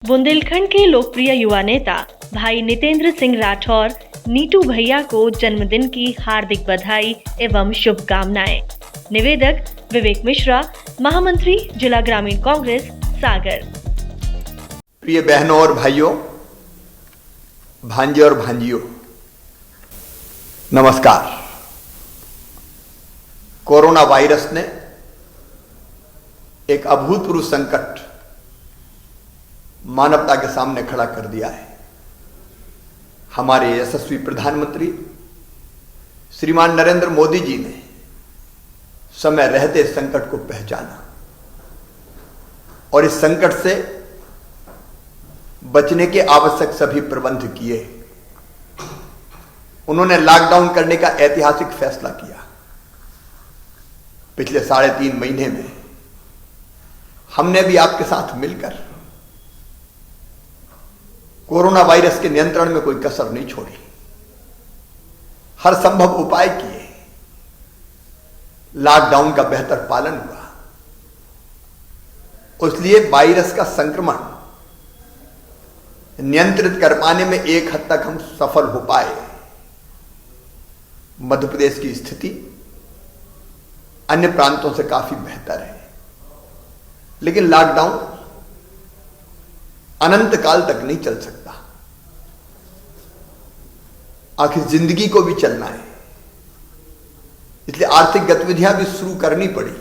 बुंदेलखंड के लोकप्रिय युवा नेता भाई नितेंद्र सिंह राठौर नीटू भैया को जन्मदिन की हार्दिक बधाई एवं शुभकामनाएं। निवेदक विवेक मिश्रा, महामंत्री जिला ग्रामीण कांग्रेस सागर। प्रिय बहनों और भाइयों, भांजे और भांजियों, नमस्कार। कोरोना वायरस ने एक अभूतपूर्व संकट मानवता के सामने खड़ा कर दिया है। हमारे यशस्वी प्रधानमंत्री श्रीमान नरेंद्र मोदी जी ने समय रहते संकट को पहचाना और इस संकट से बचने के आवश्यक सभी प्रबंध किए। उन्होंने लॉकडाउन करने का ऐतिहासिक फैसला किया। पिछले 3.5 महीने में हमने भी आपके साथ मिलकर कोरोना वायरस के नियंत्रण में कोई कसर नहीं छोड़ी। हर संभव उपाय किए। लॉकडाउन का बेहतर पालन हुआ। इसलिए वायरस का संक्रमण नियंत्रित कर पाने में एक हद तक हम सफल हो पाए। मध्य प्रदेश की स्थिति अन्य प्रांतों से काफी बेहतर है, लेकिन लॉकडाउन अनंत काल तक नहीं चल सकता। आखिर जिंदगी को भी चलना है, इसलिए आर्थिक गतिविधियां भी शुरू करनी पड़ी।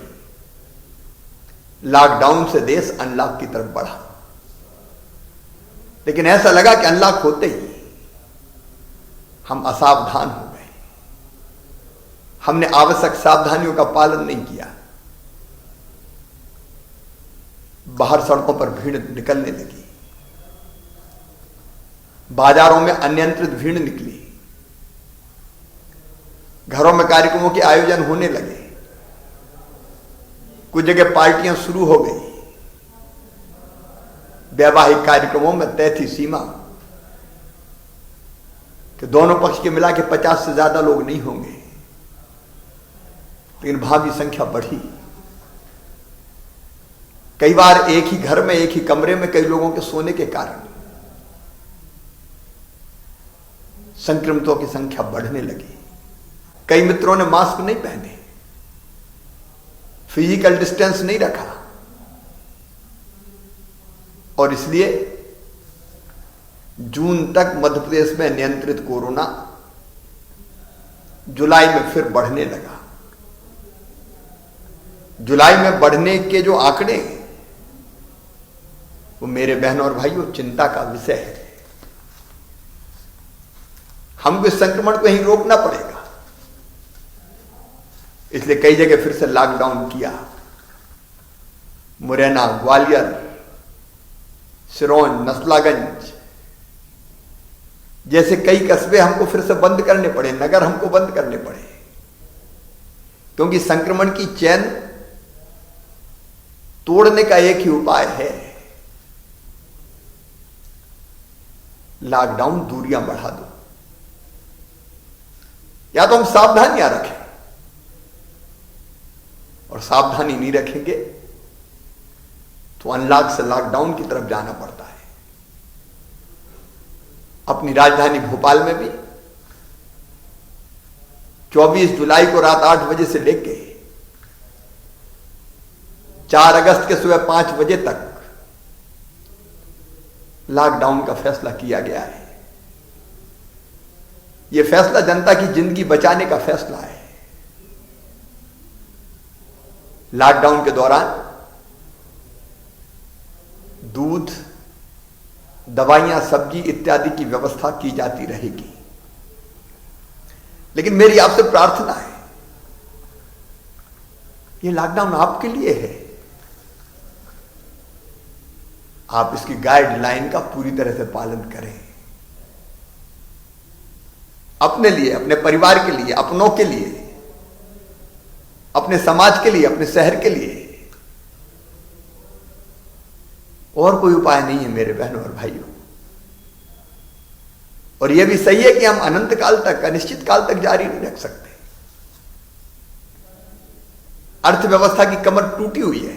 लॉकडाउन से देश अनलॉक की तरफ बढ़ा, लेकिन ऐसा लगा कि अनलॉक होते ही हम असावधान हो गए। हमने आवश्यक सावधानियों का पालन नहीं किया। बाहर सड़कों पर भीड़ निकलने लगी। बाजारों में अनियंत्रित भीड़ निकली। घरों में कार्यक्रमों के आयोजन होने लगे। कुछ जगह पार्टियां शुरू हो गई। वैवाहिक कार्यक्रमों में तय थी सीमा कि दोनों पक्ष के मिला के 50 से ज्यादा लोग नहीं होंगे, लेकिन भावी संख्या बढ़ी। कई बार एक ही घर में, एक ही कमरे में कई लोगों के सोने के कारण संक्रमितों की संख्या बढ़ने लगी। कई मित्रों ने मास्क नहीं पहने, फिजिकल डिस्टेंस नहीं रखा, और इसलिए जून तक मध्य प्रदेश में नियंत्रित कोरोना जुलाई में फिर बढ़ने लगा। जुलाई में बढ़ने के जो आंकड़े हैं वो मेरे बहनों और भाइयों चिंता का विषय है। हमको इस संक्रमण को ही रोकना पड़ेगा। इसलिए कई जगह फिर से लॉकडाउन किया। मुरैना, ग्वालियर, सिरोंज, नसलागंज जैसे कई कस्बे हमको फिर से बंद करने पड़े, नगर हमको बंद करने पड़े, क्योंकि संक्रमण की चेन तोड़ने का एक ही उपाय है, लॉकडाउन, दूरियां बढ़ा दो। या तो हम सावधानियां रखें, और सावधानी नहीं रखेंगे तो अनलॉक से लॉकडाउन की तरफ जाना पड़ता है। अपनी राजधानी भोपाल में भी 24 जुलाई को रात 8 बजे से लेकर 4 अगस्त के सुबह 5 बजे तक लॉकडाउन का फैसला किया गया है। यह फैसला जनता की जिंदगी बचाने का फैसला है। लॉकडाउन के दौरान दूध, दवाइयां, सब्जी इत्यादि की व्यवस्था की जाती रहेगी। लेकिन मेरी आपसे प्रार्थना है, यह लॉकडाउन आपके लिए है। आप इसकी गाइडलाइन का पूरी तरह से पालन करें। अपने लिए, अपने परिवार के लिए, अपनों के लिए, अपने समाज के लिए, अपने शहर के लिए। और कोई उपाय नहीं है मेरे बहनों और भाइयों। और यह भी सही है कि हम अनंत काल तक, अनिश्चित काल तक जारी नहीं रख सकते। अर्थव्यवस्था की कमर टूटी हुई है।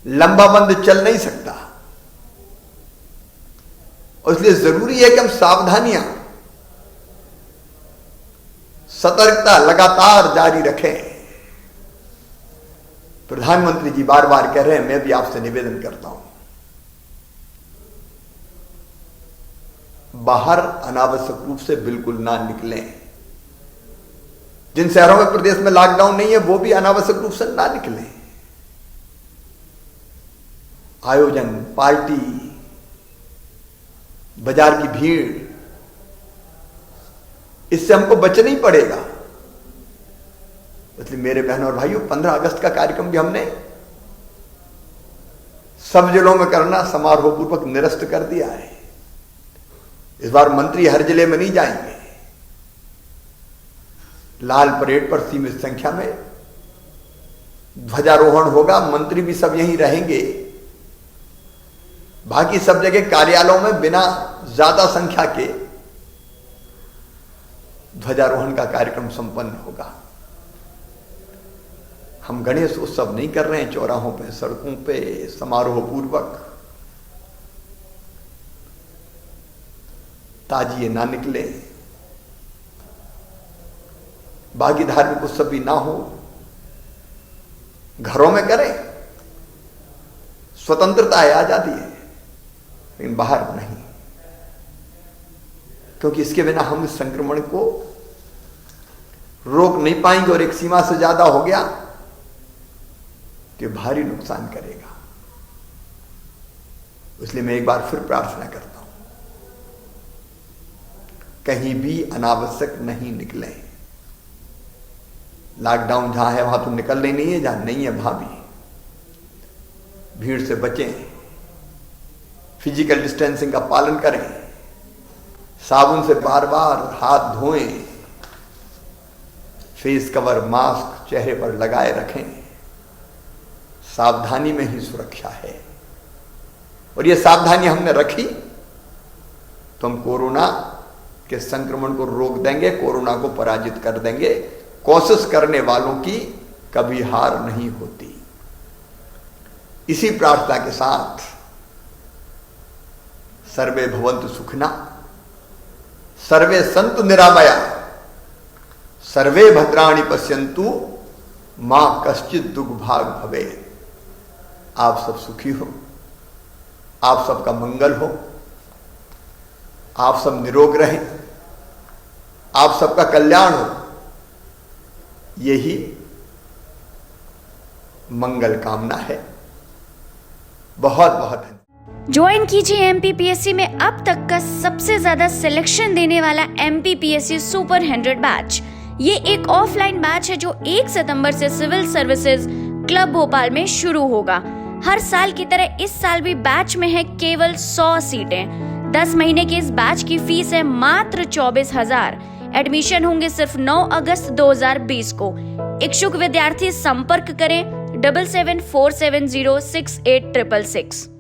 लंबा बंद चल नहीं सकता, और इसलिए जरूरी है कि हम सावधानियां, सतर्कता लगातार जारी रखें। प्रधानमंत्री जी बार बार कह रहे हैं, मैं भी आपसे निवेदन करता हूं, बाहर अनावश्यक रूप से बिल्कुल ना निकलें। जिन शहरों में प्रदेश में लॉकडाउन नहीं है वो भी अनावश्यक रूप से ना निकलें। आयोजन, पार्टी, बाजार की भीड़, इससे हमको बचना ही पड़ेगा। इसलिए मेरे बहनों और भाइयों, 15 अगस्त का कार्यक्रम भी हमने सब जिलों में करना समारोह पूर्वक निरस्त कर दिया है। इस बार मंत्री हर जिले में नहीं जाएंगे। लाल परेड पर सीमित संख्या में ध्वजारोहण होगा, मंत्री भी सब यहीं रहेंगे। बाकी सब जगह कार्यालयों में बिना ज्यादा संख्या के ध्वजारोहण का कार्यक्रम संपन्न होगा। हम गणेश उत्सव नहीं कर रहे हैं चौराहों पे, सड़कों पे समारोह पूर्वक। ताजिए ना निकले, बाकी धार्मिक उत्सव भी ना हो, घरों में करें। स्वतंत्रता है, आजादी है, लेकिन बाहर नहीं, क्योंकि इसके बिना हम इस संक्रमण को रोक नहीं पाएंगे, और एक सीमा से ज्यादा हो गया तो भारी नुकसान करेगा। इसलिए मैं एक बार फिर प्रार्थना करता हूं, कहीं भी अनावश्यक नहीं निकले। लॉकडाउन जहां है वहां तो निकलना ही नहीं है, जहां नहीं है वहां भी भीड़ से बचें, फिजिकल डिस्टेंसिंग का पालन करें, साबुन से बार बार हाथ धोएं, फेस कवर, मास्क चेहरे पर लगाए रखें। सावधानी में ही सुरक्षा है, और ये सावधानी हमने रखी तो हम कोरोना के संक्रमण को रोक देंगे, कोरोना को पराजित कर देंगे। कोशिश करने वालों की कभी हार नहीं होती। इसी प्रार्थना के साथ सर्वे भवन्तु सुखिनः, सर्वे सन्तु निरामया, सर्वे भद्राणि पश्यन्तु, मां कश्चित् दुर्भाग् भवेत्। आप सब सुखी हो, आप सबका मंगल हो, आप सब निरोग रहें, आप सबका कल्याण हो, यही मंगल कामना है। बहुत बहुत धन्यवाद। ज्वाइन कीजिए MPPSC में अब तक का सबसे ज्यादा सिलेक्शन देने वाला MPPSC सुपर 100 बैच। ये एक ऑफलाइन बैच है जो 1 सितंबर से सिविल सर्विसेज क्लब भोपाल में शुरू होगा। हर साल की तरह इस साल भी बैच में है केवल 100 सीटें। 10 महीने के इस बैच की फीस है मात्र 24,000। एडमिशन होंगे सिर्फ 9 अगस्त 2020 को। इच्छुक विद्यार्थी संपर्क करें 7747068666।